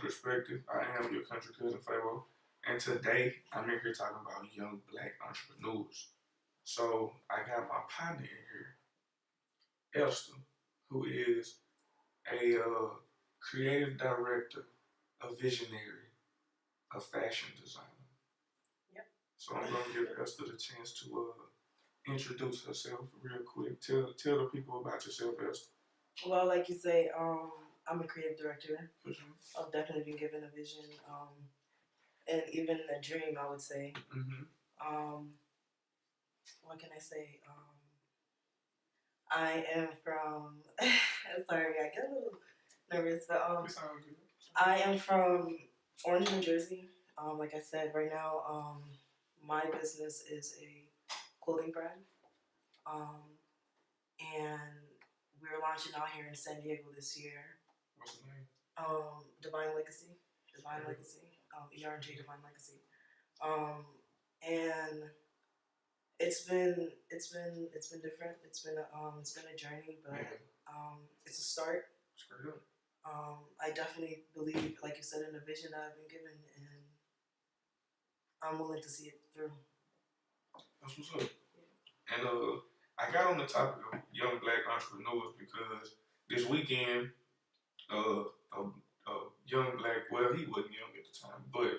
perspective. I am your country cousin Pharaoh, and today I'm in here talking about young black entrepreneurs. So I got my partner in here, Esther, who is a creative director, a visionary, a fashion designer. Yep. So I'm gonna give Esther the chance to introduce herself real quick. Tell the people about yourself, Esther. Well, like you say, I'm a creative director. For sure. I've definitely been given a vision, and even a dream, I would say. Mm-hmm. What can I say? I am from. Sorry, I get a little nervous, but I am from Orange, New Jersey. Like I said, right now, my business is a clothing brand, and we're launching out here in San Diego this year. What's the name? Divine Legacy. Divine Legacy. ERJ Divine Legacy. And it's been different. It's been a journey, but it's a start. I definitely believe, like you said, in the vision that I've been given, and I'm willing to see it through. That's what's up. Yeah. And I got on the topic of young black entrepreneurs because this weekend, a young black, well, he wasn't young at the time, but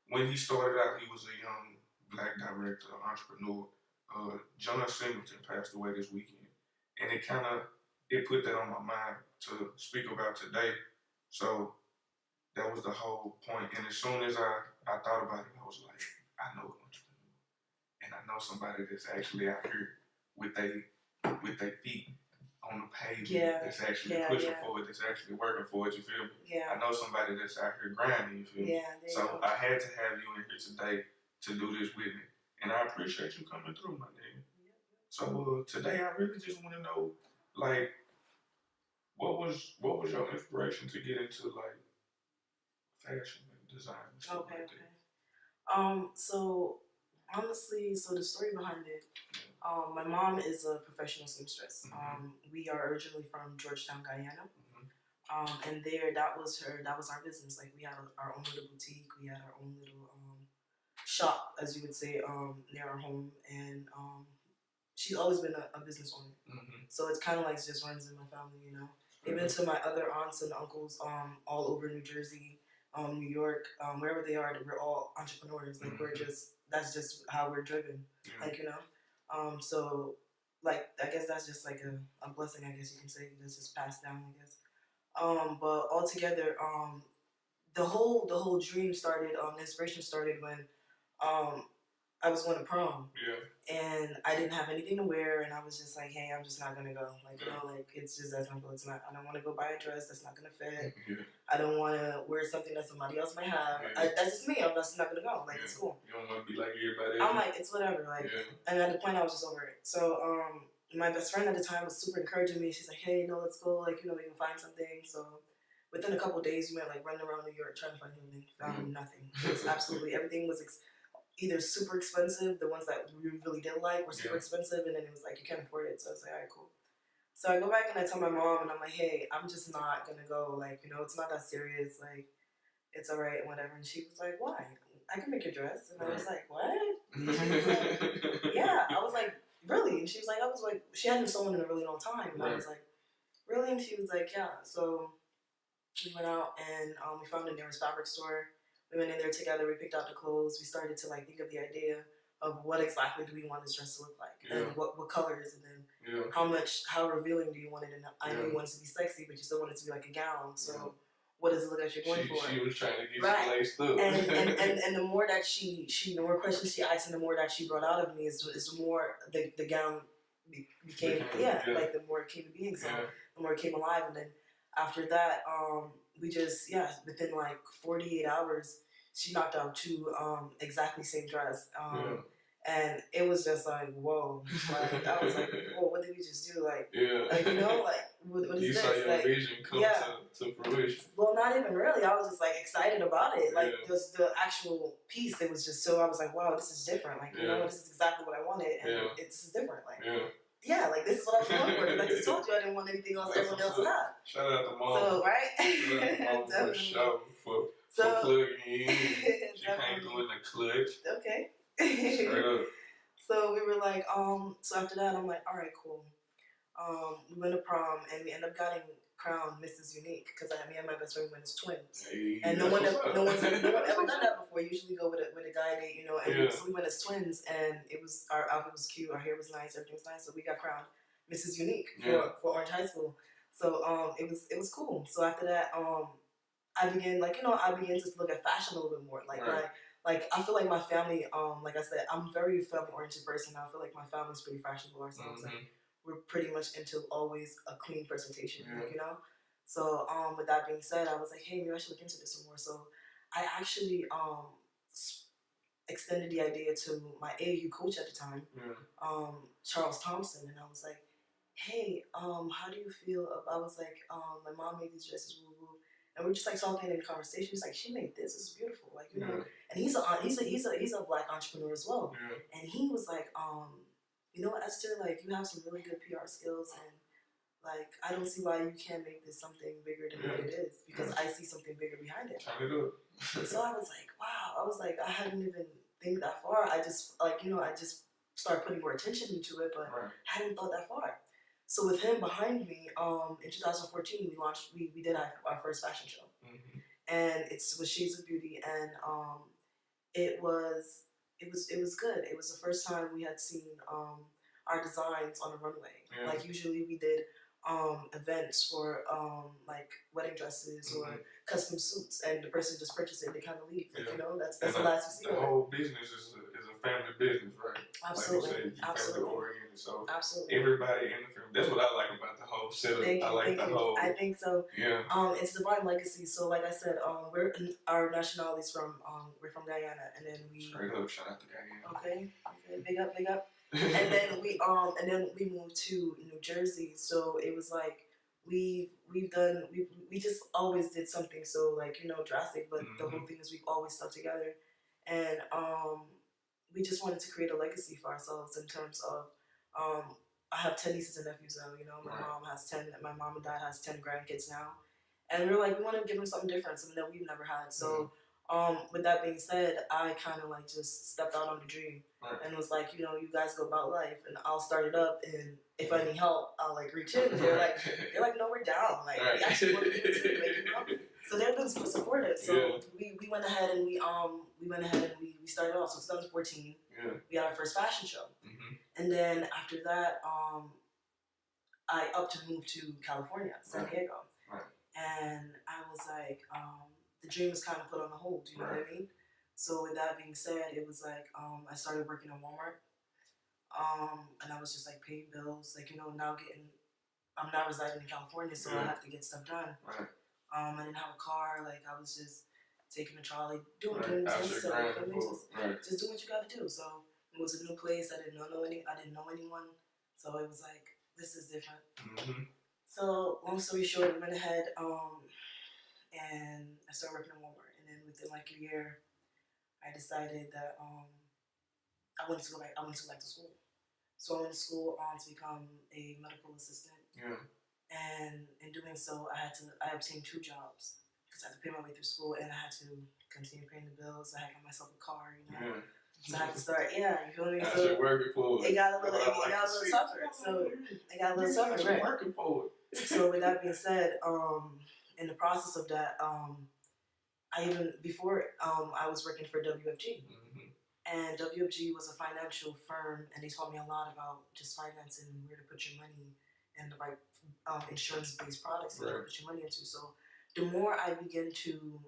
when he started out, he was a young black director, entrepreneur. John Singleton passed away this weekend, and it put that on my mind to speak about today. So that was the whole point. And as soon as I thought about it, I was like, I know an entrepreneur, and I know somebody that's actually out here with their feet on the pavement, that's actually pushing for it, that's actually working for it. You feel me? Yeah. I know somebody that's out here grinding. You feel me? Yeah. So I had to have you in here today to do this with me. And I appreciate you coming through, my nigga. So today I really just want to know, like, what was your inspiration to get into like fashion and design and stuff like that? So honestly, the story behind it, my mom is a professional seamstress. We are originally from Georgetown, Guyana. And that was our business. Like, we had our own little boutique. We had our own little shop, as you would say, near our home, and she's always been a business owner. So it's kind of like just runs in my family, you know. Even to my other aunts and uncles, all over New Jersey, New York, wherever they are, we're all entrepreneurs. Like, that's just how we're driven. Like, you know. So, like, I guess that's just like a blessing, I guess you can say, that's just passed down, I guess. But altogether, the whole dream started. The inspiration started when I was going to prom. And I didn't have anything to wear, and I was just like, hey, I'm just not gonna go. Like, you know, like, it's just that simple. It's not. I don't want to go buy a dress that's not gonna fit. I don't want to wear something that somebody else might have. That's just me. I'm just not gonna go. Like, it's cool. You don't want to be like everybody else. I'm like, it's whatever. Like, and at the point, I was just over it. So, my best friend at the time was super encouraging me. She's like, hey, no, let's go. Like, you know, we can find something. So, within a couple of days, we went like running around New York trying to find something. Found nothing. It was absolutely everything was either super expensive, the ones that we really did like were super expensive, and then it was like, you can't afford it. So I was like, all right, cool. So I go back and I tell my mom, and I'm like, hey, I'm just not gonna go. Like, you know, it's not that serious. Like, it's all right and whatever. And she was like, why? I can make your dress. And I was like, what? And she was like, yeah. I was like, really? And she was like, she hadn't sewn in a really long time. And I was like, really? And she was like, yeah. So we went out and we found a nearest fabric store. We went in there together, we picked out the clothes, we started to like think of the idea of what exactly do we want this dress to look like, and what colors, and then how revealing do you want it, and I know you want it to be sexy, but you still want it to be like a gown, so what does it look like you're going for? She was trying to get you laced up. And the more that the more questions she asked and the more that she brought out of me is the more the gown became, like the more it came to being, so the more it came alive, and then after that, we just, within like 48 hours, she knocked out 2 exactly same dress. And it was just like, whoa. Like, I was like, whoa, what did we just do? Like, like, you know, like, what is you this? saw your like, vision come to fruition. Well, not even really. I was just like excited about it. Like, just the actual piece, it was just so, I was like, wow, this is different. Like, you know, this is exactly what I wanted. And it's different. Like, like, this is what I was going for. Because I just told you I didn't want anything else everyone else to have. Shout out to mom. So, right? Shout out to mom for So plugging in. She came through in the clutch. Okay. Straight up. So we were like, so after that, I'm like, all right, cool. We went to prom and we ended up getting crowned Mrs. Unique because me and my best friend went as twins. Hey, And no one ever done that before. You usually go with a guy date, you know. And so we went as twins, and our outfit was cute, our hair was nice, everything was nice. So we got crowned Mrs. Unique for Orange High School. So it was cool. So after that, I began to look at fashion a little bit more. I feel like my family, like I said, I'm a very family oriented person. I feel like my family's pretty fashionable ourselves. Like, we're pretty much into always a clean presentation, you know? So, with that being said, I was like, hey, maybe I should look into this some more. So, I actually extended the idea to my AAU coach at the time, Charles Thompson, and I was like, hey, how do you feel? I was like, my mom made these dresses, woo woo. And we're just like talking in conversation. He's like, she made this. It's beautiful, like, you know. And he's a black entrepreneur as well. And he was like, you know what, Esther, like, you have some really good PR skills, and like, I don't see why you can't make this something bigger than what it is, because I see something bigger behind it. Turn it up. So I was like, wow. I was like, I hadn't even think that far. I just I just started putting more attention into it, but I hadn't thought that far. So with him behind me, in 2014, we did our first fashion show, and it was Shades of Beauty, and it was good. It was the first time we had seen our designs on a runway. Like, usually we did events for like wedding dresses or custom suits, and the person just purchased it and they kind of leave. Like, you know, that's the last you see. The whole business is a family business, right? Absolutely. Like you said, Absolutely. family oriented. So absolutely. Everybody in the family. That's what I like about the whole setup. I think so. Yeah. It's divine legacy. So like I said, our nationality's we're from Guyana, and then we straight up, shout out to Guyana. Okay, big up. And then we moved to New Jersey. So it was like we just always did something so, like, you know, drastic, but the whole thing is we've always stuck together, and we just wanted to create a legacy for ourselves in terms of I have 10 nieces and nephews now, you know. My mom and dad has 10 grandkids now, and we were like, we want to give them something different, something that we've never had. So with that being said, I kind of like just stepped out on the dream and was like, you know, you guys go about life, and I'll start it up, and if I need help, I'll like reach in. And they're like, no, we're down. Like, we actually want to do it too, like, you know? So they've been super supportive. So we went ahead and we started off. So 2014, we had our first fashion show, and then after that, I upped to move to California, San Diego, and I was like, the dream was kind of put on hold. You know what I mean? So with that being said, it was like I started working at Walmart, and I was just like paying bills, like, you know, I'm now residing in California, so I have to get stuff done. I didn't have a car, like, I was just taking a trolley, doing things necessary, just do what you got to do. So it was a new place. I didn't know anyone, so it was like, this is different. So long story short, we went ahead and I started working at Walmart, and then within like a year, I decided that I wanted to go back to school. So I went to school to become a medical assistant. And in doing so, I obtained 2 jobs because I had to pay my way through school, and I had to continue paying the bills. I had got myself a car, you know. So I had to start, you feel me? So it got a little tougher. So it got a little tougher, right? Working for it. So with that being said, in the process of that, I was working for WFG. And WFG was a financial firm, and they taught me a lot about just financing and where to put your money and the right insurance-based products that you put your money into. So the more I begin to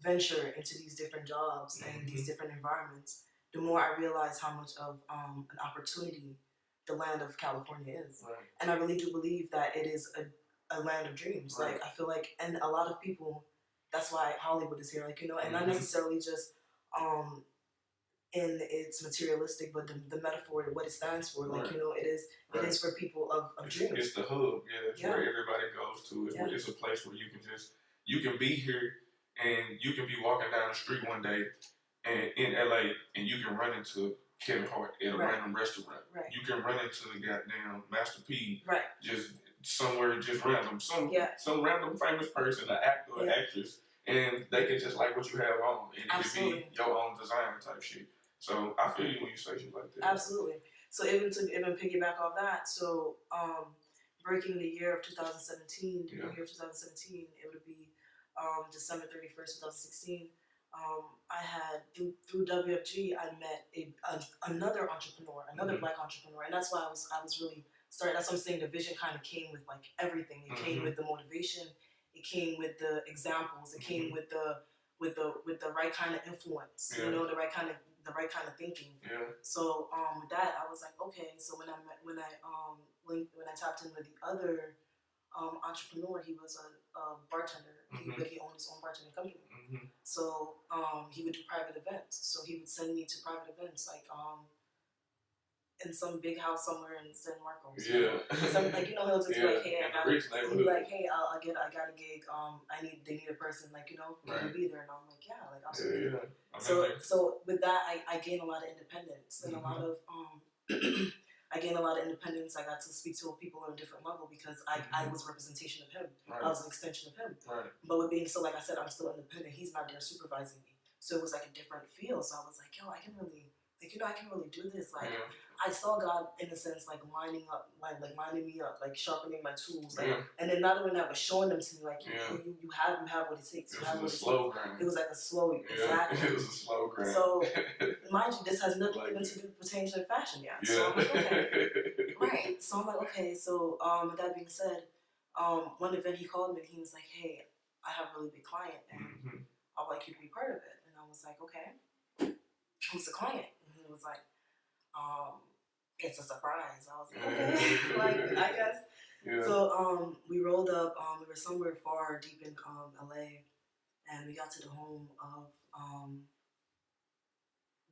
venture into these different jobs and these different environments, the more I realize how much of an opportunity the land of California is. And I really do believe that it is a land of dreams. Like, I feel like, and a lot of people, that's why Hollywood is here, like, you know, and not necessarily just in its materialistic, but the metaphor, what it stands for, like, you know, it is for people of dreams. It's the hub, it's where everybody goes to. It's a place where you can be here, and you can be walking down the street one day and in LA, and you can run into Kevin Hart at a random restaurant. You can run into the goddamn Master P just somewhere just random, some random famous person, an actor or actress, and they can just like what you have on, and it can be your own design type shit. So I feel you when you say shit like that. Absolutely. So even piggyback off that, so breaking the year of 2017, the year of 2017, it would be December 31st, 2016. I had through WFG, I met another entrepreneur, another Black entrepreneur, and that's why I was really starting. That's what I'm saying. The vision kind of came with like everything. It came with the motivation. It came with the examples. It came with the right kind of influence. You know, the right kind of thinking. So with that, I was like, okay. So when I tapped in with the other entrepreneur, he was a bartender, but he owned his own bartending company. So he would do private events. So he would send me to private events, like in some big house somewhere in San Marcos. Some, like, you know, he'll just be like, hey, he'll be like, hey, I got a gig. They need a person, like, you know, can you be there? And I'm like, yeah, like absolutely. So with that, I gained a lot of independence and a lot of I gained a lot of independence. I got to speak to people on a different level because I was a representation of him. I was an extension of him. But with being so, like I said, I'm still independent. He's not there supervising me. So it was like a different feel. So I was like, yo, I can really do this. Like, I saw God in a sense, like lining me up, like sharpening my tools, like, and then not only that, but showing them to me, like, you have what it takes. It was a slow grind. It was like a slow, exactly. It was a slow grind. So, mind you, this has nothing even to do pertaining to fashion yet. So I'm like, okay, right. So I'm like, okay. So with that being said, one event he called me and he was like, hey, I have a really big client and I'd like you to be part of it. And I was like, okay. Who's the client? And he was like, it's a surprise. I was like, okay, like, I guess. So we rolled up, we were somewhere far deep in LA, and we got to the home of,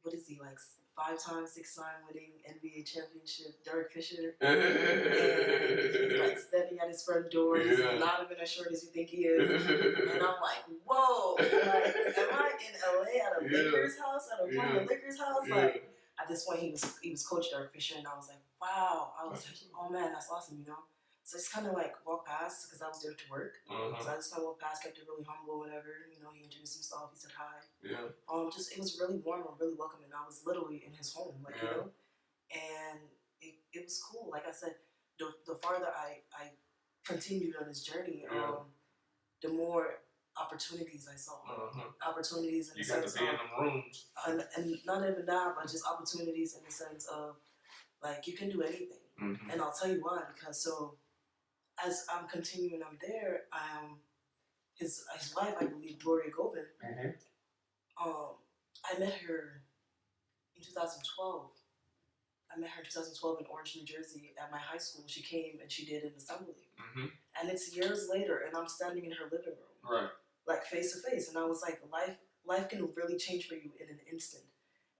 what is he, like 5-time, 6-time winning NBA championship, Derek Fisher. And he's like standing at his front door. He's not even as short as you think he is. And I'm like, whoa, like, am I in LA at a Lakers house, at a one of the Lakers house? Like, at this point, he was Coach Derek Fisher, and I was like, wow. I was like, oh man, that's awesome, you know? So I just kind of like walked past because I was there to work. So I just kind of walked past, kept it really humble, whatever. You know, he introduced himself, he said hi. Just, it was really warm and really welcoming. I was literally in his home, like, you know? And it was cool. Like I said, the farther I continued on this journey, the more opportunities I saw. Opportunities in the sense of... You got to be in them rooms. And not even that, but just opportunities in the sense of, like, you can do anything. And I'll tell you why, because so... As I'm continuing, I'm there. His wife, I believe, Gloria Govin. I met her in 2012. I met her in 2012 in Orange, New Jersey, at my high school. She came and she did an assembly, and it's years later, and I'm standing in her living room, like face to face, and I was like, life can really change for you in an instant,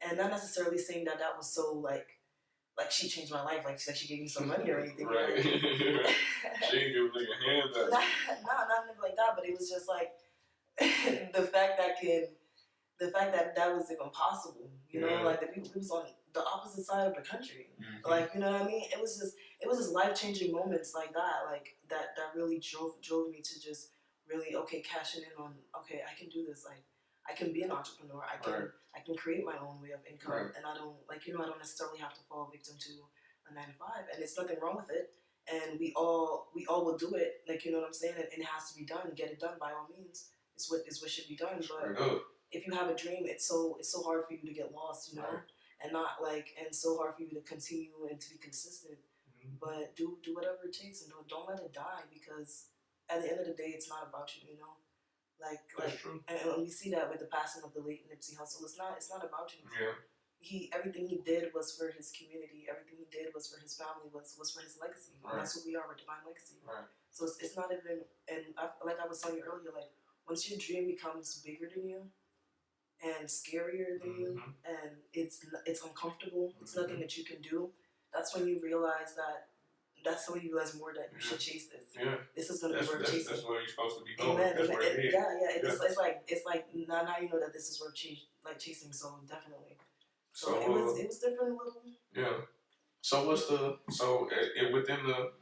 and not necessarily saying that was so like she changed my life, like she gave me some money or anything. Right. She didn't give me a hand up. Not anything like that, but it was just like the fact that was even possible. You know, like it was on the opposite side of the country. Like, you know what I mean? It was just life-changing moments like that, like that really drove me to just really, okay, cashing in on, okay, I can do this. Like, I can be an entrepreneur. I can create my own way of income, and I don't necessarily have to fall victim to a 9-to-5, and it's nothing wrong with it. And we all will do it, like, you know what I'm saying. And it has to be done. Get it done by all means. It's what should be done. But if you have a dream, it's so hard for you to get lost, you know, and not like, and so hard for you to continue and to be consistent. But do whatever it takes, and don't let it die, because at the end of the day, it's not about you, you know. Like, and we see that with the passing of the late Nipsey Hussle. It's not about you. Everything he did was for his community. Everything he did was for his family. Was for his legacy. And that's who we are. We're divine legacy. So it's not even. And like I was telling you earlier, like, once your dream becomes bigger than you and scarier than you, and it's uncomfortable. It's nothing that you can do. That's when you realize that. That's when you realize more that you should chase this. This is going to be worth chasing. That's where you're supposed to be going. That's where it is. It's like now you know that this is worth chasing. So definitely. So it was different little. So within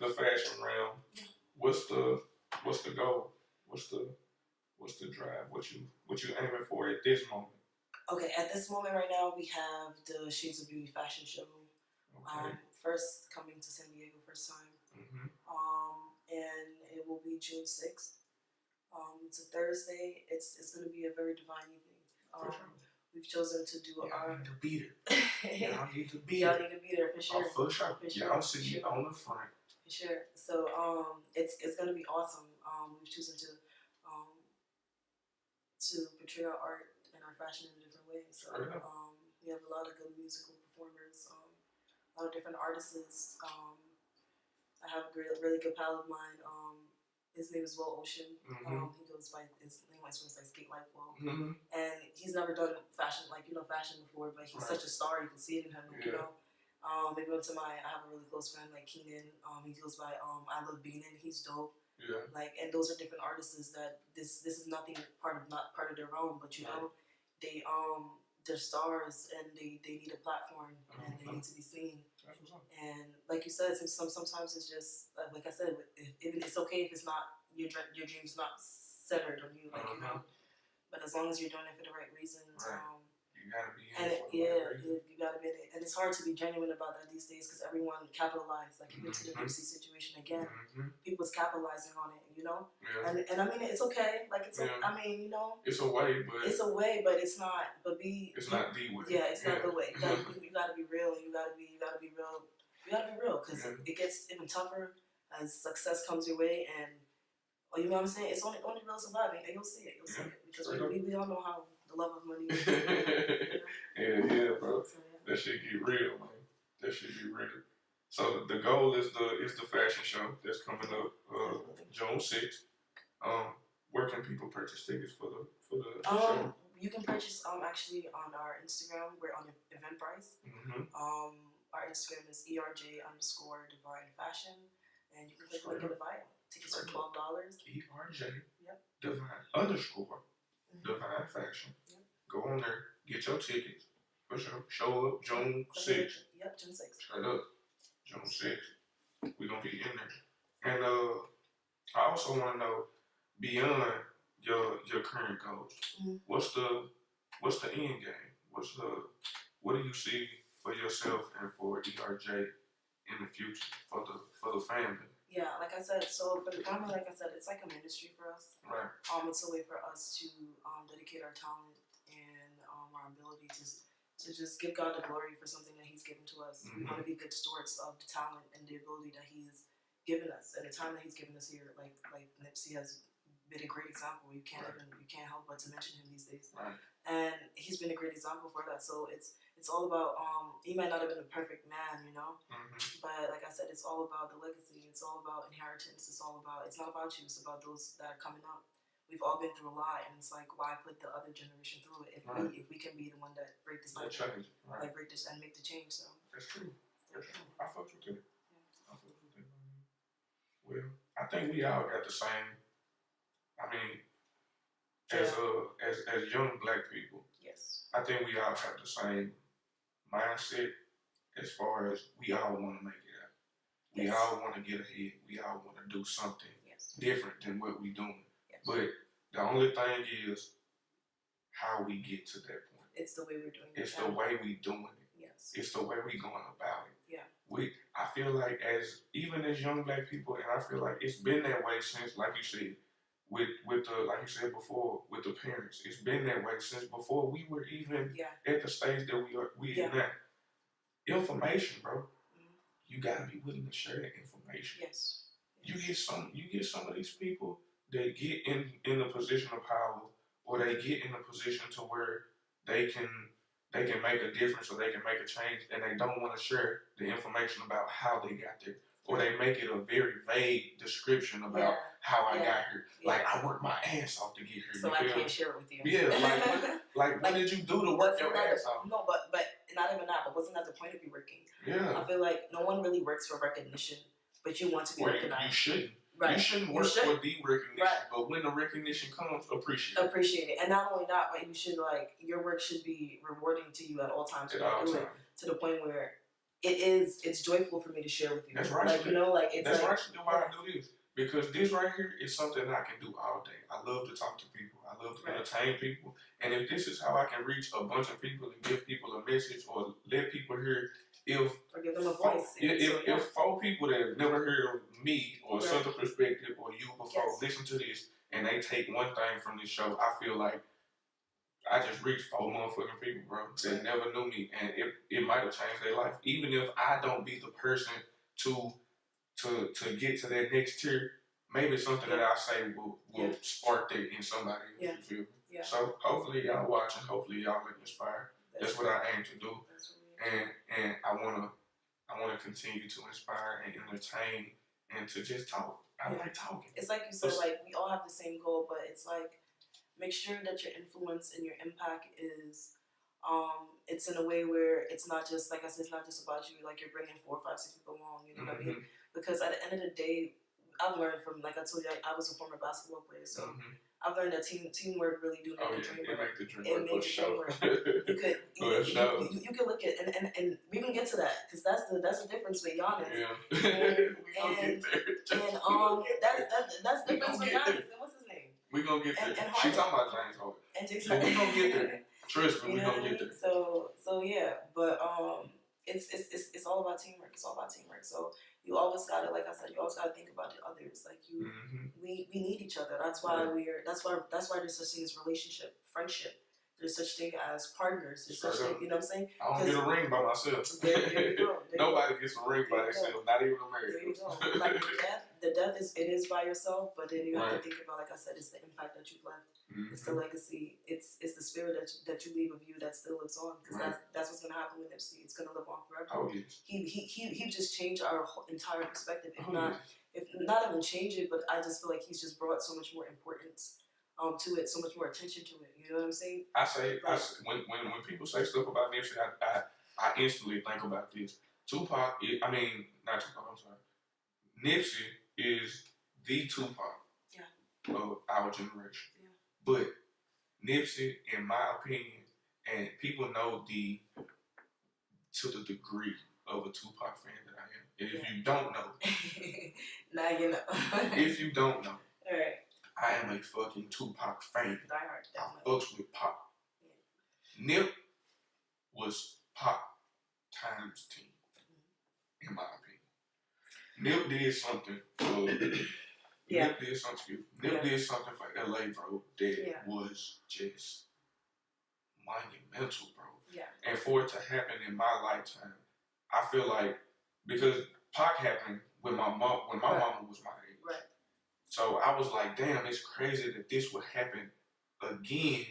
the fashion realm, what's the goal? What's the drive? What you aiming for at this moment? Okay, at this moment right now, we have the Shades of Beauty fashion show. Okay. First coming to San Diego, first time. And it will be June 6th. It's a Thursday. It's going to be a very divine evening. For sure. We've chosen to do our... need to be there. Y'all need to be there. Y'all need to be there for sure. Oh, for sure. Y'all see you on the front. For sure. So it's going to be awesome. We've chosen to portray our art and our fashion in a different way. So we have a lot of good musical performers, a lot of different artists. I have a really good pal of mine. His name is Will Ocean. He goes by his name like Skate Life Will, and he's never done fashion fashion before. But he's such a star. You can see it in him. Maybe I have a really close friend like Keenan. He goes by I Love Beanin. He's dope. Yeah. And those are different artists that this is not part of their own, but they're stars and they need a platform and they need to be seen. And like you said, sometimes it's just like I said, it's okay if it's not your dream's not centered on you, but as long as you're doing it for the right reasons. You gotta be in it. You gotta be in it, and it's hard to be genuine about that these days because everyone capitalized. Like even to the Nipsey situation again, people's capitalizing on it, Yeah. And I mean it's okay. Like it's I mean it's a way, but it's not. But it's not the way. Yeah, it's not the way. You gotta be real, and you gotta be real. You gotta be real because it gets even tougher as success comes your way, and you know what I'm saying. It's only real surviving, and you'll see it. You'll see it because we all know how. The love of money. Yeah, bro. That shit get real, man. That shit get real. So the goal is the fashion show that's coming up June 6th. Where can people purchase tickets for the show? You can purchase actually on our Instagram. We're on Eventbrite. Our Instagram is ERJ_Divine Fashion, and you can click the link in the bio. Tickets are $12. ERJ. Yep. Divine_ Divine Fashion. Yep. Go on there, get your tickets. For sure. Show up June 6th. Yep, June 6th. Straight up. June 6th. We're gonna be in there. And I also wanna know, beyond your current goals, what's the end game? What do you see for yourself and for ERJ in the future for the family? Yeah, like I said, so for the family, like I said, it's like a ministry for us. Right. It's a way for us to dedicate our talent and our ability to just give God the glory for something that He's given to us. We want to be good stewards of the talent and the ability that He's given us, and the time that He's given us here. Like Nipsey has been a great example. You can't help but to mention him these days. Right. And he's been a great example for that. So it's all about he might not have been a perfect man, but like I said, it's all about the legacy. It's all about inheritance. It's not about you. It's about those that are coming up. We've all been through a lot, and it's like, why put the other generation through it if we can be the one that break this cycle, like break this and make the change. So that's true. I fuck with it. I fuck with it. Well, I think we all got the same. I mean, as young Black people, yes, I think we all have the same mindset as far as we all want to make it out. We all want to get ahead. We all want to do something different than what we're doing. Yes. But the only thing is how we get to that point. It's the way we're doing it. It's the way we're doing it. Yes. It's the way we're going about it. Yeah. I feel like even as young Black people, and I feel like it's been that way since, like you said, with the, like you said before, with the parents. It's been that way since before we were even at the stage that we in now. Information, bro. You gotta be willing to share that information. Yes. You get some of these people that get in a position of power, or they get in a position to where they can make a difference or they can make a change, and they don't want to share the information about how they got there. Or they make it a very vague description about how I got here. Like, I worked my ass off to get here. So I can't share it with you. Yeah, like what did you do to work your ass off? No, but not even that. But wasn't that the point of you working? Yeah. I feel like no one really works for recognition, but you want to be recognized. You shouldn't. Right. You shouldn't work for the recognition, but when the recognition comes, appreciate it. And not only that, but you should your work should be rewarding to you at all times. To the point where it's joyful for me to share with you. That's right. Like, you know, like, it's that's like, right. Why I do this. Because this right here is something that I can do all day. I love to talk to people. I love to entertain people. And if this is how I can reach a bunch of people and give people a message or let people hear, or give them a voice. If 4 people that have never heard of me or Sutter Perspective or you before listen to this and they take one thing from this show, I feel like I just reached 4 motherfucking people, bro, that never knew me, and it might have changed their life. Even if I don't be the person to get to that next tier, maybe something that I say will spark that in somebody. You feel me? Yeah. So hopefully y'all watching, hopefully y'all get inspired. That's what I aim to do, and I wanna continue to inspire and entertain and to just talk. I like talking. It's like you said, like, we all have the same goal, but it's like, make sure that your influence and your impact is, it's in a way where it's not just, like I said, it's not just about you, like you're bringing 4, 5, 6 people along, you know what I mean? Because at the end of the day, I've learned from, like I told you, I was a former basketball player, so I've learned that teamwork really do make the dream work. It makes the dream work. You can look at, and we can get to that, because that's the difference with Giannis. Yeah. And that's the difference with Giannis. And what's his name? We gonna get there. And She talking about James Harden. And Jason. But we gonna get there. Trust me, we gonna get there. So yeah, but it's all about teamwork. It's all about teamwork. So you always gotta, like I said, you always gotta think about the others. Like we need each other. That's why that's why there's such thing as relationship, friendship. There's such thing as partners. There's such thing, you know what I'm saying? I don't get a ring by myself. There you go. Nobody gets a ring by themselves, not even a married. There you go. Like the death is by yourself, but then you have to think about, like I said, it's the impact that you've left. It's the legacy. It's the spirit that you leave of you that still lives on. Because that's what's gonna happen with MC. It's gonna live on forever. Oh yes. He just changed our whole entire perspective. If not even change it, but I just feel like he's just brought so much more importance to it, so much more attention to it. You know what I'm saying? I say when people say stuff about Nipsey, I instantly think about this. Tupac, not Tupac. I'm sorry. Nipsey is the Tupac of our generation. Yeah. But Nipsey, in my opinion, and people know to the degree of a Tupac fan that I am. And if you don't know, now you know. If you don't know, all right. I am a fucking Tupac fan. I fucks with Pac. Yeah. Nip was Pac times 10, in my opinion. Nip did something for Nip did something for LA, bro, that was just monumental, bro. Yeah. And for it to happen in my lifetime, I feel like, because Pac happened when my mama was my age. Right. So I was like, damn, it's crazy that this would happen again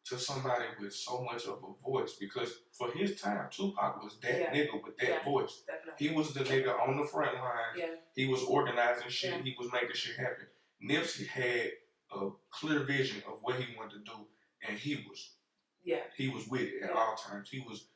to somebody with so much of a voice. Because for his time, Tupac was that nigga with that voice. Definitely. He was the nigga on the front line. Yeah. He was organizing shit. Yeah. He was making shit happen. Nipsey had a clear vision of what he wanted to do, and he was with it at all times. He was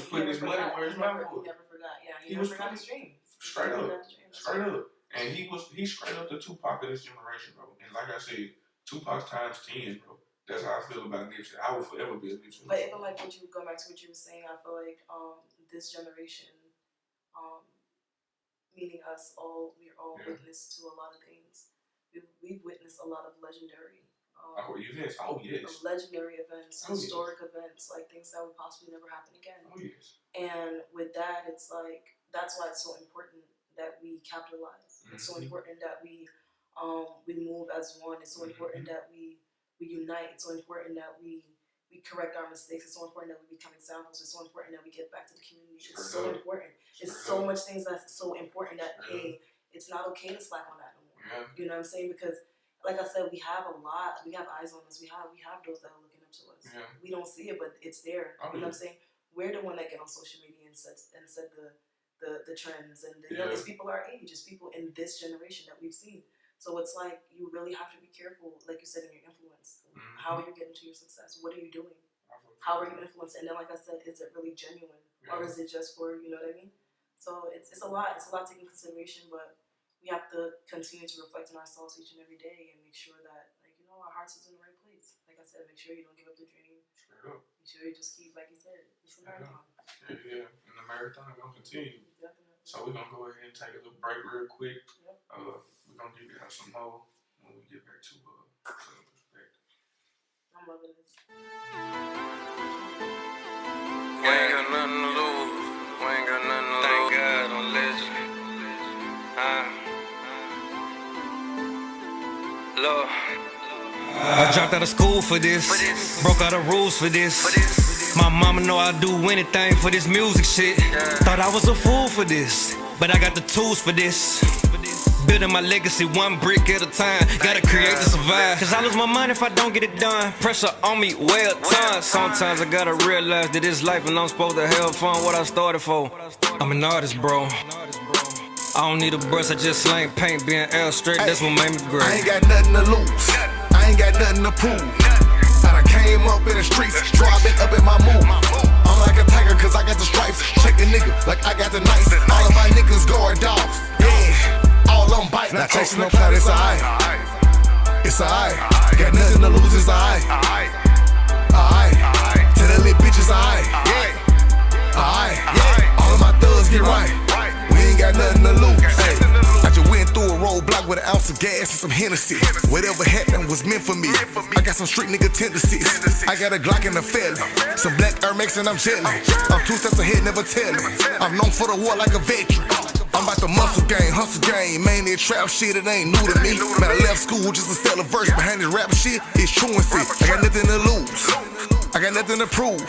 putting his money where his mouth was. He never forgot. Yeah, he never forgot his dream. Straight up. And he's straight up the Tupac of this generation, bro. And like I said, Tupac's times 10, bro. That's how I feel about Nipsey. I will forever be a Nipsey. But even like going back to what you were saying, I feel like this generation, meaning us all, we're all witness to a lot of things. We've witnessed a lot of legendary events. Oh yes. Legendary events, historic events, like things that would possibly never happen again. Oh yes. And with that, it's like, that's why it's so important that we capitalize. It's so important that we move as one. It's so important that we unite. It's so important that we correct our mistakes. It's so important that we become examples. It's so important that we get back to the community. It's so important. It's so much things that's so important that it's not okay to slack on that no more. Yeah. You know what I'm saying? Because like I said, we have eyes on us. We have those that are looking up to us. Yeah. We don't see it, but it's there. You know what I'm saying? We're the one that get on social media and said the trends, and you know, these people our age, it's people in this generation that we've seen. So it's like, you really have to be careful, like you said, in your influence. How are you getting to your success? What are you doing? How are you influenced? And then, like I said, is it really genuine, or is it just for, you know what I mean? So it's a lot to take into consideration, but we have to continue to reflect on ourselves each and every day and make sure that, like, you know, our hearts is in the right place. Like I said, make sure you don't give up the dream. Make sure you just keep, like you said, it's a marathon. Yeah, and the marathon gonna continue. Definitely. So we're gonna go ahead and take a little break real quick. Yep. We're gonna give you out some more when we get back to Southern Perspective. I'm loving this. We ain't got nothing to lose. We ain't got nothing to lose. Thank God I'm legend. Lord. I dropped out of school for this. Broke out of rules for this. My mama know I do anything for this music shit. Thought I was a fool for this, but I got the tools for this. Building my legacy one brick at a time. Gotta create to survive. Cause I lose my mind if I don't get it done. Pressure on me way a ton. Sometimes I gotta realize that this life and I'm supposed to have fun what I started for. I'm an artist, bro. I don't need a brush, I just slang paint. Being L straight, that's what made me great. I ain't got nothing to lose, I ain't got nothing to prove. I done came up in the streets, driving up in my move. I'm like a tiger cause I got the stripes. Check a nigga like I got the nice. All of my niggas guard dogs, yeah. All on bite, not chasing no clout, it's alright. It's alright, got nothing to lose, it's alright. Alright, tell that little bitch it's alright. Yeah, alright, all of my thugs get right. We ain't got nothing to lose. Hey, I just went through a roadblock with an ounce of gas and some Hennessy. Whatever happened was meant for me. I got some street nigga tendencies. I got a Glock and a felon, some black Air Max and I'm jelly. I'm 2 steps ahead, never telling. I'm known for the war like a veteran. I'm about the muscle game, hustle game, mainly trap shit, it ain't new to me. Man, I left school just to sell a verse behind this rap shit. It's truancy. I got nothing to lose, I got nothing to prove.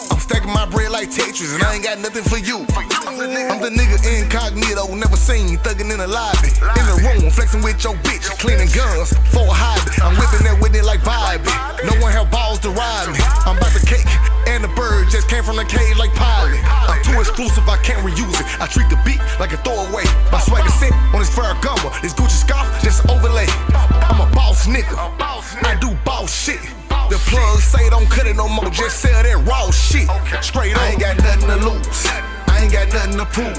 I'm stacking my bread like Tetris, and I ain't got nothing for you. I'm the nigga incognito, never seen, thuggin' in the lobby. In the room, flexing with your bitch, cleaning guns for a hobby. I'm whipping that with it like Bobby. No one have balls to ride me. I'm about the cake, and the bird just came from the cage like Pilot. I'm too exclusive, I can't reuse it. I treat the beat like a throwaway. My swagger set on this Ferragamo, this Gucci scarf just overlay. I'm a boss nigga, I do boss shit. The plug say don't cut it no more, just sell that raw shit. Straight up. I ain't got nothing to lose, I ain't got nothing to prove.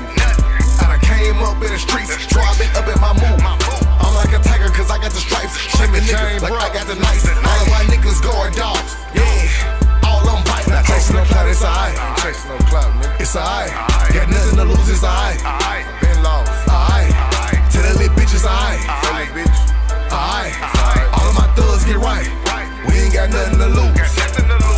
I done came up in the streets, driving up in my move. I'm like a tiger cause I got the stripes. Check a nigga like I got the nice. All of my niggas guard dogs, yeah. All on bite, not chasing no clout, it's alright. Chasing no clout, nigga. It's alright, got nothing to lose, it's alright. Been lost. Alright, tell that little bitch it's alright. Alright, all of my thugs get right. We ain't got nothing to lose.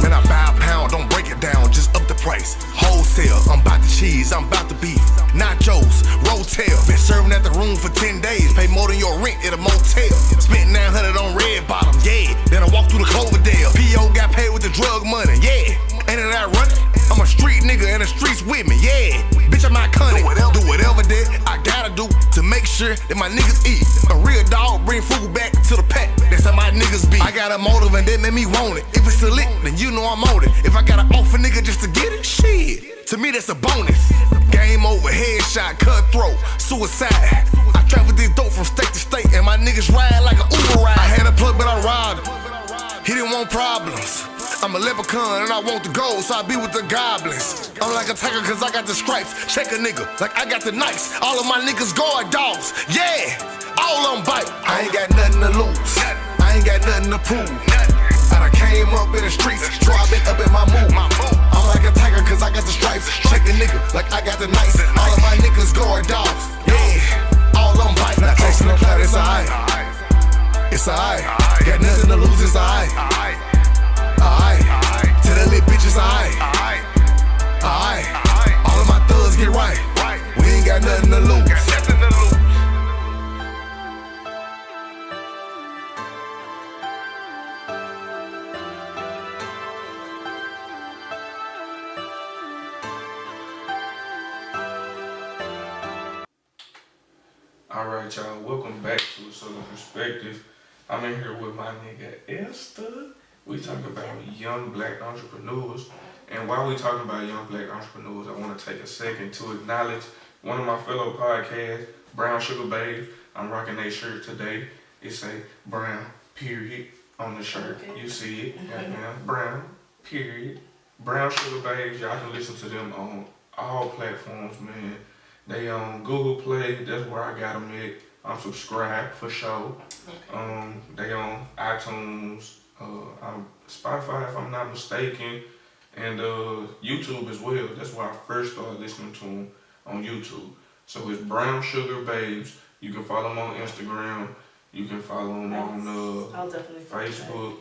Man, I buy a pound, don't break it down, just up the price. Wholesale, I'm about the cheese, I'm about the beef. Nachos, rotel, been serving at the room for 10 days. Pay more than your rent at a motel. Spent 900 on red bottom, yeah. Then I walked through the Cloverdale. P.O. got paid with the drug money, yeah. Ain't it that running? I'm a street nigga and the streets with me, yeah. Bitch, I'm not cunning. Do whatever that I gotta do to make sure that my niggas eat. A real dog bring food back to the pack. That's how my niggas be. I got a motive and that make me want it. If it's a lick, then you know I'm on it. If I gotta offer nigga just to get it, shit. To me, that's a bonus. Game over, headshot, cutthroat, suicide. I travel this dope from state to state, and my niggas ride like an Uber ride. I had a plug, but I robbed him. He didn't want problems. I'm a leprechaun and I want the gold, so I be with the goblins. I'm like a tiger cause I got the stripes. Check a nigga like I got the nice. All of my niggas guard dogs, yeah. All on bite. I ain't got nothing to lose, I ain't got nothing to prove. I done came up in the streets, driving up in my move. I'm like a tiger cause I got the stripes. Check a nigga like I got the nice. All of my niggas guard dogs, yeah. All on bite. Not chasing no clout, it's alright. It's alright, got nothing to lose, it's alright. Alright, tell that little bitch it's alright. Alright, all of my thugs get right. We ain't got nothing to lose. Alright, y'all, welcome back to A Southern Perspective. I'm in here with my nigga Esther. We talking about young black entrepreneurs. And while we talking about young black entrepreneurs, I want to take a second to acknowledge one of my fellow podcasts, Brown Sugar Babe. I'm rocking their shirt today. It's a brown period on the shirt. You see it, brown period. Brown Sugar Babes, y'all can listen to them on all platforms, man. They on Google Play, that's where I got them at. I'm subscribed for sure. They on iTunes, Spotify if I'm not mistaken. and YouTube as well. That's where I first started listening to him on YouTube. So it's Brown Sugar Babes. You can follow him on Instagram. You can follow him on I'll definitely Facebook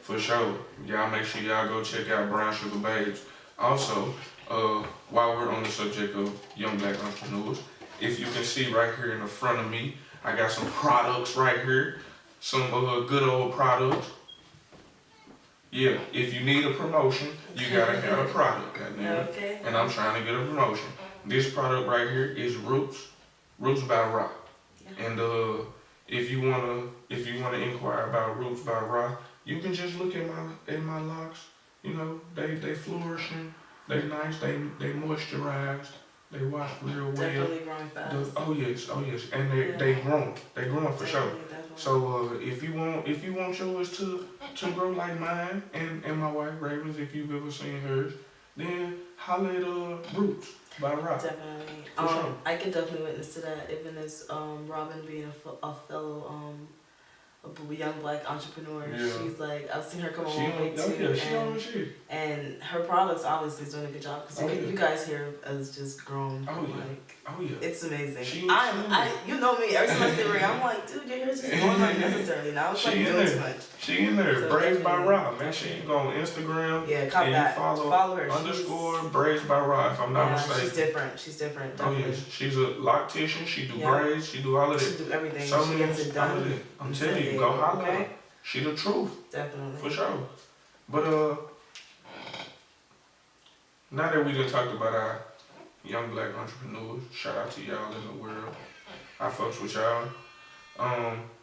for sure. Y'all make sure y'all go check out Brown Sugar Babes. Also, while we're on the subject of young black entrepreneurs, if you can see right here in the front of me, I got some products right here. Some good old products. Yeah, if you need a promotion, you gotta have a product, goddamn. Okay. And I'm trying to get a promotion. This product right here is Roots by Rock. Yeah. And if you wanna inquire about Roots by Rock, you can just look at my locks. You know, they flourishing, they nice, they moisturized, they wash real well. Definitely growing fast. Oh yes, and they growing for sure. Definitely. So if you want yours to grow like mine and my wife Ravens, if you've ever seen hers, then holla at Roots by Rock. Definitely. For sure. I can definitely witness to that, even as Robin being a fellow a young black entrepreneur. Yeah. She's like, I've seen her come a She long way on, too. she on shit. And her products obviously is doing a good job because you guys here has just grown. Oh yeah. It's amazing. I you know me. Every time I say Ray, I'm like, dude, your hair's just growing unnecessarily now. It's like doing too much. She in there. So Braids by definitely. Rock, man. She can go on Instagram. Yeah, copy and that. You follow her. _ Braids by Rock, if I'm not mistaken. She's different. Oh Definitely. yes, she's a loctician. She do braids. She do all of that. She do everything. So she gets it done. I'm telling you, go holler. Okay. She the truth. Definitely. For sure. But now that we done talked about our young black entrepreneurs, shout out to y'all in the world. I fucks with y'all.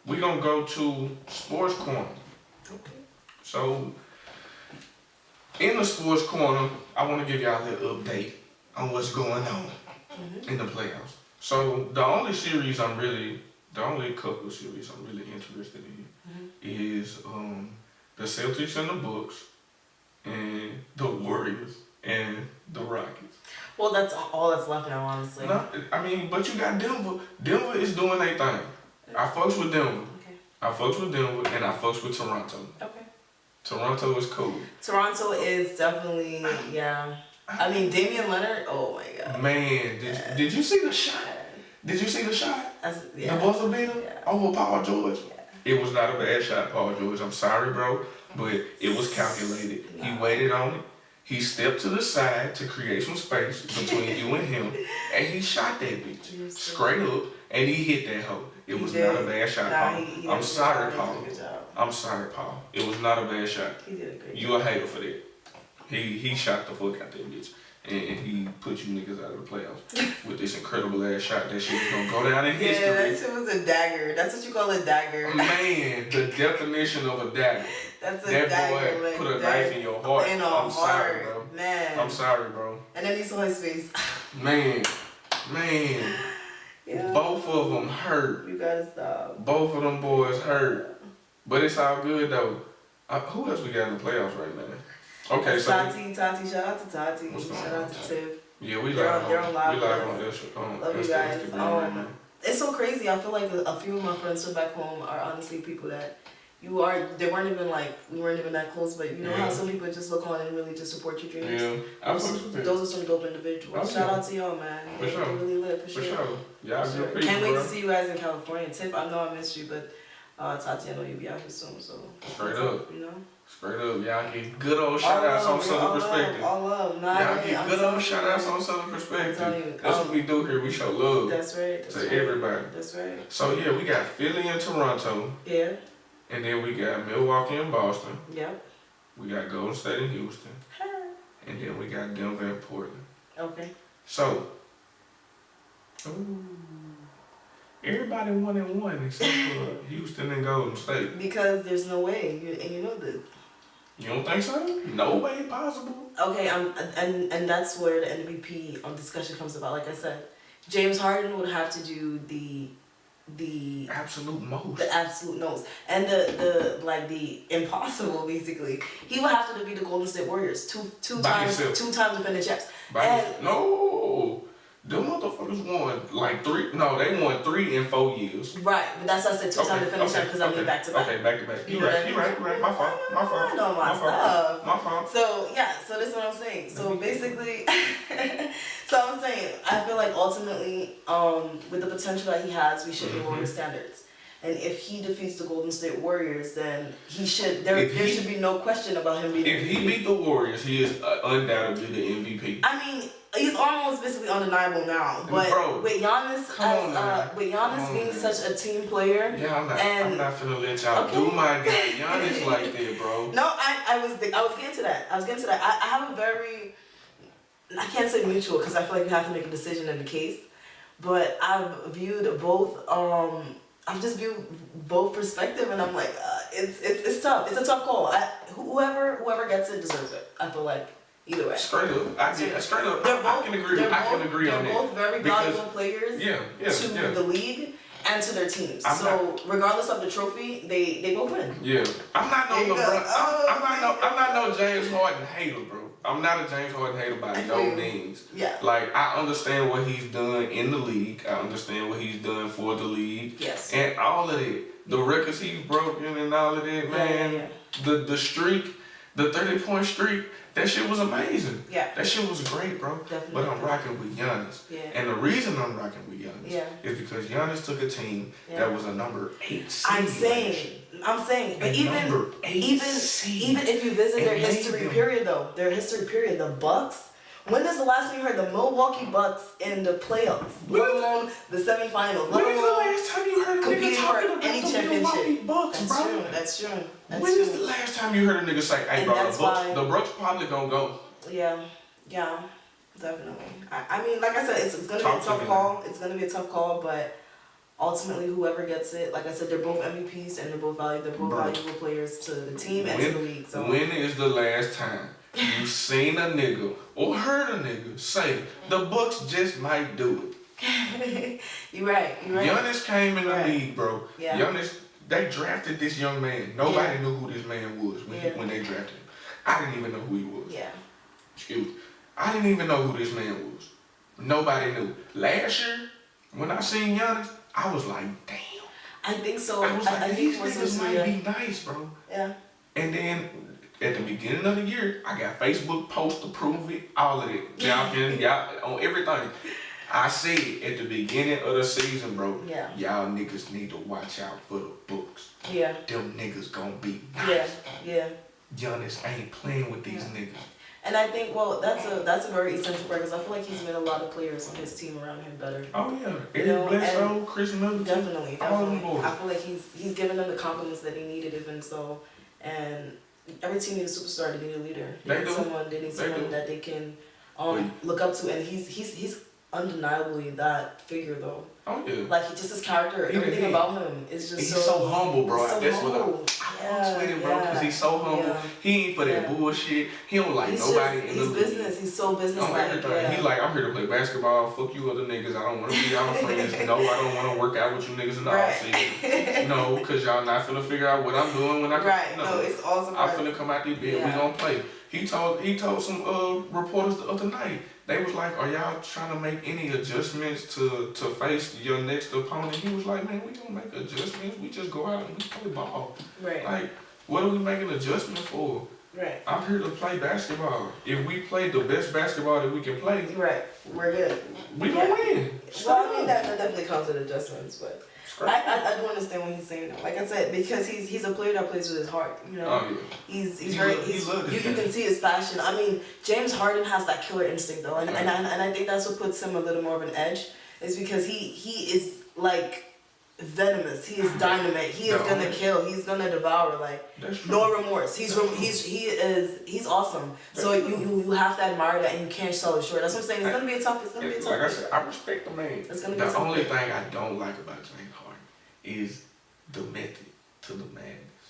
We gonna go to Sports Corner. Okay. So in the Sports Corner, I wanna give y'all a little update on what's going on in the playoffs. So the only couple of series I'm really interested in is the Celtics and the Bucks and the Warriors and the Rockets. Well, that's all that's left now, honestly. No, I mean, but you got Denver. Denver is doing their thing. I fucks with Denver. Okay. I fucks with Denver and I fucks with Toronto. Okay. Toronto is cool. Toronto is definitely, yeah. I mean, Damian Leonard, oh my God. Man, did you see the shot? Did you see the shot? The buzzer beater over Paul George? Yeah. It was not a bad shot, Paul George. I'm sorry, bro, but it was calculated. No. He waited on it. He stepped to the side to create some space between you and him, and he shot that bitch straight up, and he hit that hoe. It was not a bad shot, Paul. I'm sorry, Paul. I'm sorry, Paul. It was not a bad shot. He did a great job. You a hater for that. He shot the fuck out that bitch. And he put you niggas out of the playoffs with this incredible ass shot. That shit was gonna go down in history. Yeah, that shit was a dagger. That's what you call a dagger. Man, the definition of a dagger. That's a that dagger. Boy put a knife in your heart. I'm sorry, bro. Man. I'm sorry, bro. And then he saw his face. Man. Yeah. Both of them hurt. You gotta stop. Both of them boys hurt. But it's all good though. Who else we got in the playoffs right now? Okay, so Tati, shout out to Tati. Shout out to Tiff. Yeah, we live on Love you guys. It's so crazy. I feel like a few of my friends from back home are honestly people that they weren't even that close, but you know how some people just look on and really just support your dreams. Yeah, those are some dope individuals. Shout out to y'all, man. For sure. They really live for sure. Y'all good people, Can't wait to see you guys in California. Tiff, I know I missed you, but Tati, I know you'll be out here soon. So straight up, you know. Straight up, y'all get good old shout outs on Southern Perspective. All love. Y'all get good old shout outs on Southern Perspective. That's what we do here. We show love. That's right. To everybody. That's right. So yeah, we got Philly and Toronto. Yeah. And then we got Milwaukee and Boston. Yep. We got Golden State and Houston. And then we got Denver and Portland. Okay. So, everybody 1-1 except for Houston and Golden State. Because there's no way, and you know this. You don't think so? No way possible. Okay, and that's where the MVP discussion comes about. Like I said, James Harden would have to do the absolute most. The absolute most. And the impossible basically. He would have to defeat the Golden State Warriors two times defending champs. No. Them motherfuckers won like 3. No, they won 3 in 4 years. Right, but that's why I said 2 times to finish because I mean back to back. Okay, back to back. You're right. My fault. I know my stuff. My fault. So yeah, so this is what I'm saying. So basically, so I'm saying I feel like ultimately, with the potential that he has, we should be lowering standards. And if he defeats the Golden State Warriors, then he should. There should be no question about him being. If he beat the Warriors, he is undoubtedly the MVP. I mean, he's almost basically undeniable now. But bro, with Giannis being such a team player, yeah, I'm not finna let y'all do my guy Giannis like that, bro. No, I was getting to that. I have a very, I can't say mutual because I feel like you have to make a decision in the case, but I've viewed both. I've just viewed both perspective, and I'm like, it's tough. It's a tough call. Whoever gets it deserves it. I feel like either way. Straight up, I can agree on that. They're both very valuable players to the league and to their teams. Regardless of the trophy, they both win. Yeah, I'm not no LeBron. I'm not no James Harden hater, bro. I'm not a James Harden hater by no means. Yeah. Like, I understand what he's done in the league. I understand what he's done for the league. Yes. And all of it. The records he's broken and all of that, man. Yeah. The streak, the 30-point streak, that shit was amazing. Yeah. That shit was great, bro. Definitely. But I'm rocking with Giannis. Yeah. And the reason I'm rocking with Giannis is because Giannis took a team that was a number 8 seed. I'm saying, but even if you visit their history period, the Bucks. When is the last time you heard the Milwaukee Bucks in the playoffs, let alone the semifinals? When is the last time you heard a nigga talking about any the Milwaukee Bucks, bro? That's true. When is the last time you heard a nigga say, "Hey, bro, the Bucks probably gonna go"? Yeah, definitely. I mean, like I said, it's gonna be a tough call. It's gonna be a tough call, but ultimately, whoever gets it, like I said, they're both MVPs and they're both valuable players to the team and to the league. So when is the last time you seen a nigga or heard a nigga say the Bucks just might do it? You're right. Giannis came in the league, bro. Yeah. Giannis, they drafted this young man. Nobody knew who this man was when they drafted him. I didn't even know who he was. Yeah. Excuse me. I didn't even know who this man was. Nobody knew. Last year, when I seen Giannis, I was like, damn. I think so. I was like, these niggas might be nice, bro. Yeah. And then at the beginning of the year, I got Facebook posts to prove it, all of it. Y'all on everything. I said at the beginning of the season, bro, y'all niggas need to watch out for the Bucks. Yeah. Them niggas gonna be nice. Yeah. Giannis ain't playing with these niggas. And I think, well, that's a very essential part because I feel like he's made a lot of players on his team around him better. Oh yeah, Eric Bledsoe, Chris Middleton, definitely. I feel like he's given them the confidence that he needed, even so. And every team needs a superstar. They need a leader. They need someone that they can look up to, and he's undeniably that figure though. Oh yeah. Like his character, everything about him is just he's so humble, bro. So That's what I was with him, bro, because he's so humble. Yeah. He ain't for that bullshit. He don't like nobody in the league. He's so business-like. He like, I'm here to play basketball. Fuck you other niggas. I don't want to be y'all friends. No, I don't want to work out with you niggas in the offseason. No, because y'all not finna figure out what I'm doing when I come. Right. No, it's awesome. I'm finna come out this bed. We gonna play. He told some reporters the other night. They was like, are y'all trying to make any adjustments to face your next opponent? He was like, man, we don't make adjustments. We just go out and we play ball. Right. Like, what are we making adjustments for? Right. I'm here to play basketball. If we play the best basketball that we can play, right, we're good. We gonna win. Well, I mean that definitely comes with adjustments, but I do understand what he's saying. Like I said, because he's a player that plays with his heart. You know, he's very you can see his passion. I mean, James Harden has that killer instinct though, and I think that's what puts him a little more of an edge. Is because he is like venomous. He is dynamite. He is gonna kill. He's gonna devour. Like no remorse. He's awesome. So you have to admire that, and you can't sell it short. That's what I'm saying. It's gonna be a tough. Like I said, I respect the man. It's gonna be the only thing I don't like about James Harden is the method to the madness.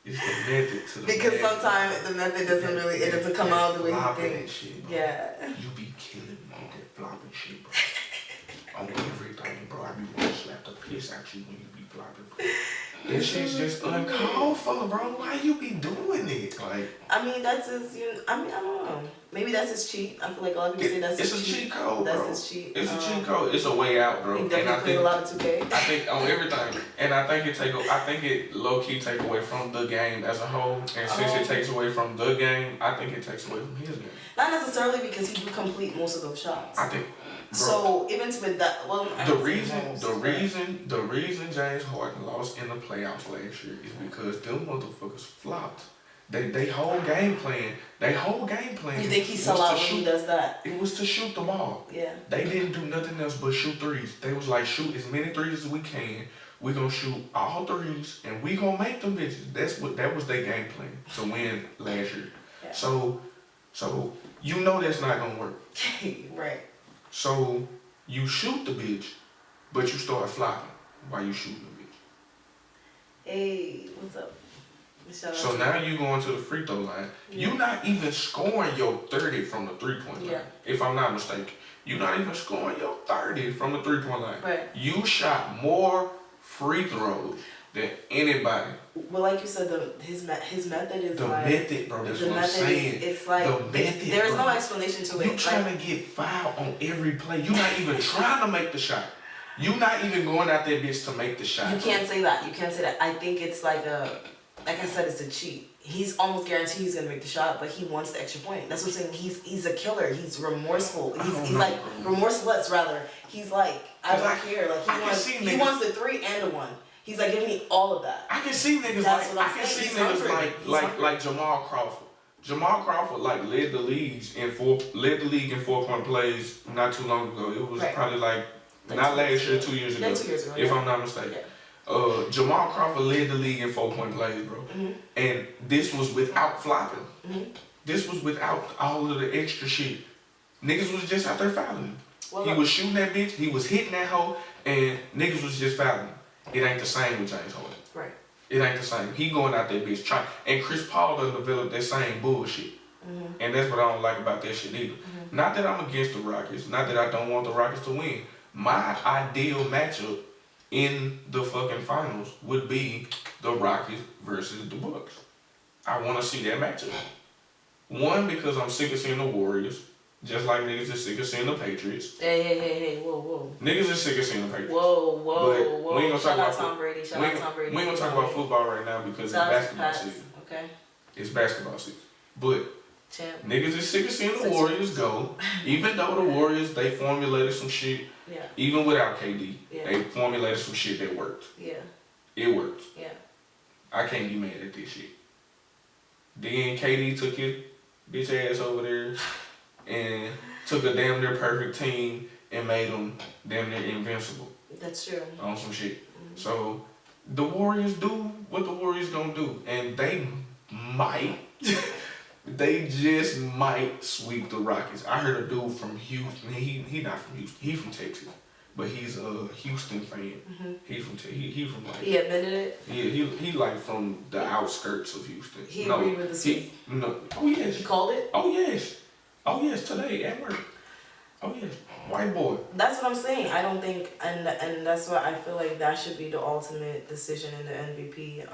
It's the method to the because sometimes the method doesn't come out the way you think. Shit, bro. Yeah. You be killing me with that flopping shit, bro. On everything, bro. I be wanting to slap the piss out you when you be flopping, bro. That shit's just uncalled for, bro. Why you be doing it? Like, I mean, that's his. I don't know. Maybe that's his cheat. I feel like a lot of people say that's it's his a cheat. cheat code, bro. That's his cheat. It's a cheat code. It's a way out, bro. He And definitely I played think a lot of 2K. I think on everything, and I think it low key take away from the game as a whole. And since it takes away from the game, I think it takes away from his game. Not necessarily because he would complete most of those shots. I think. Bro, So even with that, well, the reason James Harden lost in the playoffs last year is because them motherfuckers flopped. They whole game plan. You think he sell out when he does that? It was to shoot the ball. Yeah. They didn't do nothing else but shoot threes. They was like, shoot as many threes as we can. We gonna shoot all threes and we gonna make them bitches. That was their game plan to win last year. Yeah. So you know that's not gonna work. Right. So you shoot the bitch, but you start flopping while you shooting the bitch. Hey, what's up? So now you going to the free throw line. Yeah. You're not even scoring your 30 from the 3-point line. Yeah. If I'm not mistaken. You're not even scoring your 30 from the 3-point line. Right. You shot more free throws than anybody. Well, like you said, his method is The like method, bro. That's the what I'm method saying. it's like the method, there's bro. no explanation to it. You trying to get fouled on every play. You're not even trying to make the shot. You're not even going out there, bitch, to make the shot. You can't say that. You can't say that. I think it's like I said, it's a cheat. He's almost guaranteed he's gonna make the shot, but he wants the extra point. That's what I'm saying. He's a killer. He's remorseful. He's like remorseless rather. He's like, I don't care. Like he wants the 3 and the 1. He's like, give me all of that. I can see niggas That's like, I can see niggas like Jamal Crawford. Jamal Crawford like led the league in 4-point plays not too long ago. It was probably like not last year, 2 years ago. 2 years ago, if I'm not mistaken. Yeah. Jamal Crawford led the league in 4-point plays, bro. Mm-hmm. And this was without flopping. Mm-hmm. This was without all of the extra shit. Niggas was just out there fouling him. Well, he was shooting that bitch, he was hitting that hoe, and niggas was just fouling him. It ain't the same with James Harden. Right. It ain't the same. He going out there bitch trying. And Chris Paul done developed that same bullshit. Mm-hmm. And that's what I don't like about that shit either. Mm-hmm. Not that I'm against the Rockets. Not that I don't want the Rockets to win. My ideal matchup in the fucking finals would be the Rockets versus the Bucks. I want to see that matchup. One, because I'm sick of seeing the Warriors. Just like niggas is sick of seeing the Patriots. Hey, whoa. Niggas is sick of seeing the Patriots. Whoa. But we ain't gonna talk about Tom Brady. We ain't gonna talk about football right now because it's basketball season. Okay. It's basketball season. But Champ. niggas is sick of seeing the Warriors go. Even though the Warriors, they formulated some shit. Yeah. Even without KD, Yeah. they formulated some shit that worked. Yeah. It worked. Yeah. I can't be mad at this shit. Then KD took his bitch ass over there and took a damn near perfect team and made them damn near invincible. That's true. On some shit. Mm-hmm. So the Warriors do what the Warriors gonna do, and they might, they just might sweep the Rockets. I heard a dude from Houston. He not from Houston. He from Texas, but he's a Houston fan. Mm-hmm. He from like. He admitted it. He like from the outskirts of Houston. He agreed with the sweep. No. Oh yes. He called it. Oh yes. Oh yes. Today at work. Oh yes. White boy. That's what I'm saying. I don't think, and that's why I feel like that should be the ultimate decision in the MVP.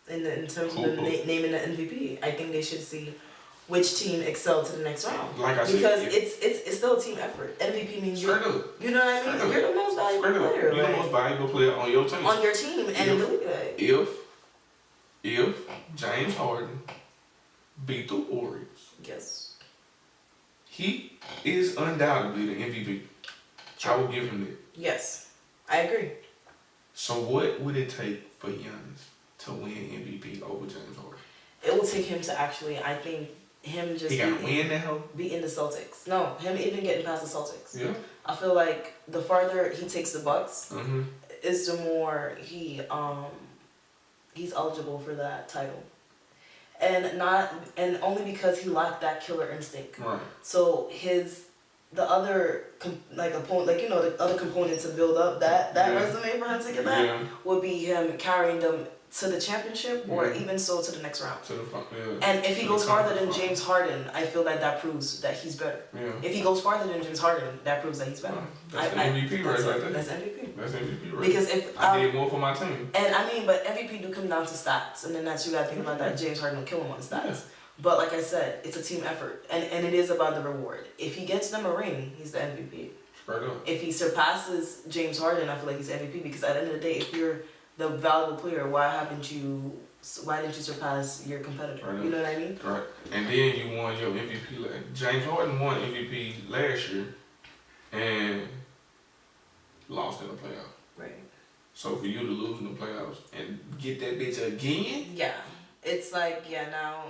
In terms of naming the MVP, I think they should see which team excelled to the next round. Like I said, because it's still a team effort. MVP means you know what I mean. You're the most valuable player. You're the most valuable player on your team. On your team, and if James Harden beat the Warriors, yes, he is undoubtedly the MVP. I will give him that. Yes, I agree. So what would it take for Giannis to win MVP over James Harden? It will take him to actually, I think, him just beating the Celtics. No, him even getting past the Celtics. Yeah. I feel like the farther he takes the Bucks, Mm-hmm. is the more he's eligible for that title. And only because he lacked that killer instinct. Right. So the other the other component to build up that resume for him to get that would be him carrying them to the championship or even so to the next round. To the yeah. And if he goes farther than James Harden, I feel like that proves that he's better. Yeah. If he goes farther than James Harden, that proves that he's better. That's the MVP race right there. That's MVP. That's MVP race. Because if I did more for my team. And I mean, but MVP do come down to stats, and then that's you gotta think about that. James Harden will kill him on the stats. Yeah. But like I said, it's a team effort, and it is about the reward. If he gets them a ring, he's the MVP. Right up. If he surpasses James Harden, I feel like he's MVP because at the end of the day, if you're the valuable player, why didn't you surpass your competitor? Right. You know what I mean? Right. And then you won your MVP. James Harden won MVP last year and lost in the playoffs. Right. So for you to lose in the playoffs and get that bitch again? Yeah. It's like, now